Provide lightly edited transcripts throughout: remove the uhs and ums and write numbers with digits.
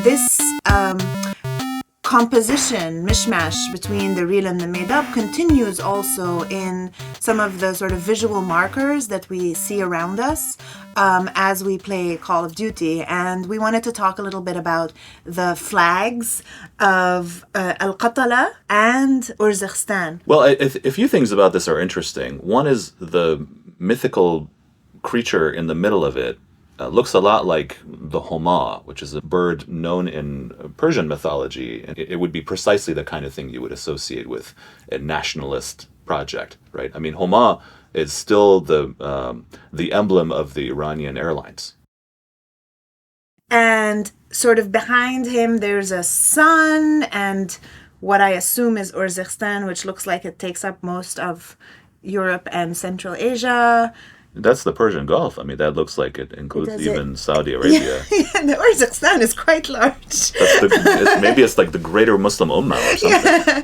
this composition, mishmash between the real and the made up continues also in some of the sort of visual markers that we see around us as we play Call of Duty. And we wanted to talk a little bit about the flags of al-Qatala and Urzikstan. Well, a few things about this are interesting. One is the mythical creature in the middle of it looks a lot like the homa, which is a bird known in Persian mythology. It would be precisely the kind of thing you would associate with a nationalist project, right? I mean, homa is still the emblem of the Iranian airlines. And sort of behind him, there's a sun and what I assume is Urzikstan, which looks like it takes up most of Europe and Central Asia. That's the Persian Gulf. I mean, that looks like it includes even Saudi Arabia. Yeah, the Urzikstan is quite large. Maybe it's like the greater Muslim Ummah or something. Yeah.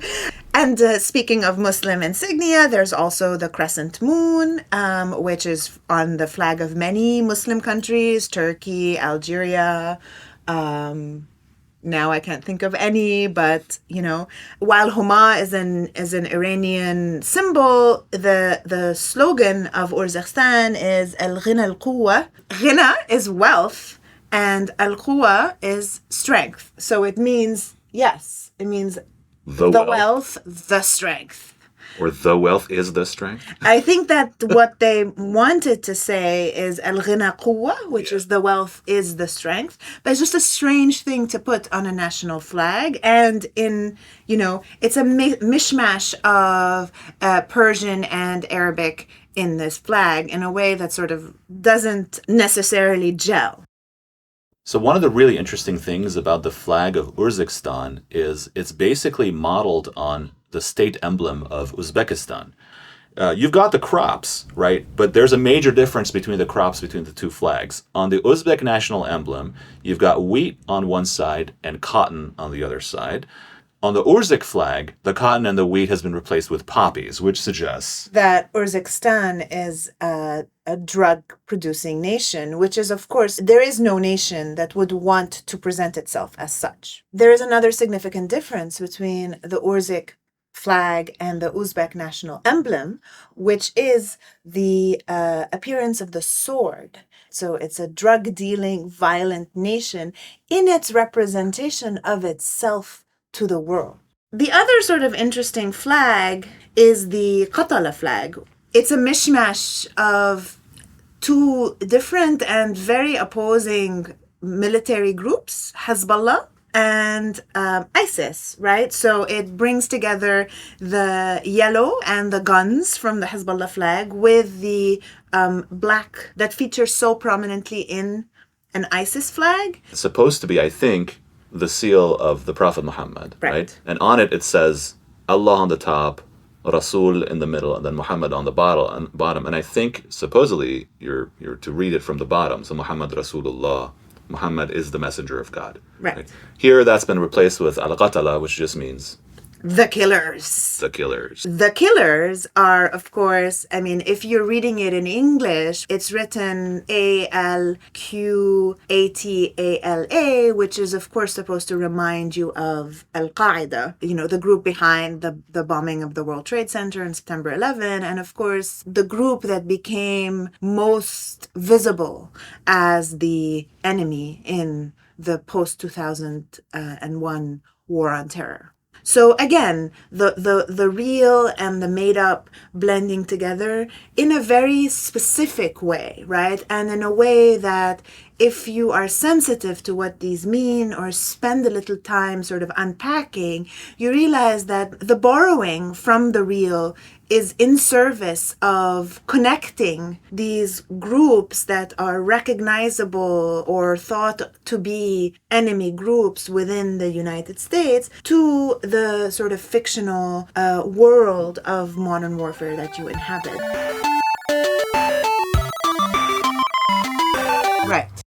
And speaking of Muslim insignia, there's also the crescent moon, which is on the flag of many Muslim countries, Turkey, Algeria. Now I can't think of any, but, you know, while Homa is an Iranian symbol, the slogan of Urzikstan is al-Ghina al-Quwwa. Ghina is wealth, and al-Quwwa is strength. So it means, yes, it means the wealth, the strength. Or the wealth is the strength? I think that what they wanted to say is al-Ghina Quwwa, which is the wealth is the strength. But it's just a strange thing to put on a national flag. And it's a mishmash of Persian and Arabic in this flag in a way that sort of doesn't necessarily gel. So one of the really interesting things about the flag of Urzikstan is it's basically modeled on the state emblem of Uzbekistan. You've got the crops, right? But there's a major difference between the crops between the two flags. On the Uzbek national emblem, you've got wheat on one side and cotton on the other side. On the Urzik flag, the cotton and the wheat has been replaced with poppies, which suggests that Urzikstan is a drug-producing nation, which is, of course, there is no nation that would want to present itself as such. There is another significant difference between the Urzik flag and the Uzbek national emblem, which is the appearance of the sword. So it's a drug-dealing, violent nation in its representation of itself to the world. The other sort of interesting flag is the Qatala flag. It's a mishmash of two different and very opposing military groups, Hezbollah and ISIS, right? So it brings together the yellow and the guns from the Hezbollah flag with the black that features so prominently in an ISIS flag. It's supposed to be, I think, the seal of the Prophet Muhammad, right? And on it says Allah on the top, Rasul in the middle, and then Muhammad on the bottom. And I think supposedly you're to read it from the bottom. So Muhammad Rasulullah, Muhammad is the messenger of God. Right. Here that's been replaced with al-Qatala, which just means the killers. The killers. The killers are, of course, I mean, if you're reading it in English, it's written A-L-Q-A-T-A-L-A, which is, of course, supposed to remind you of al-Qaeda, the group behind the bombing of the World Trade Center on September 11, and, of course, the group that became most visible as the enemy in the post-2001 war on terror. So again, the real and the made up blending together in a very specific way, right? And in a way that if you are sensitive to what these mean or spend a little time sort of unpacking, you realize that the borrowing from the real is in service of connecting these groups that are recognizable or thought to be enemy groups within the United States to the sort of fictional world of modern warfare that you inhabit.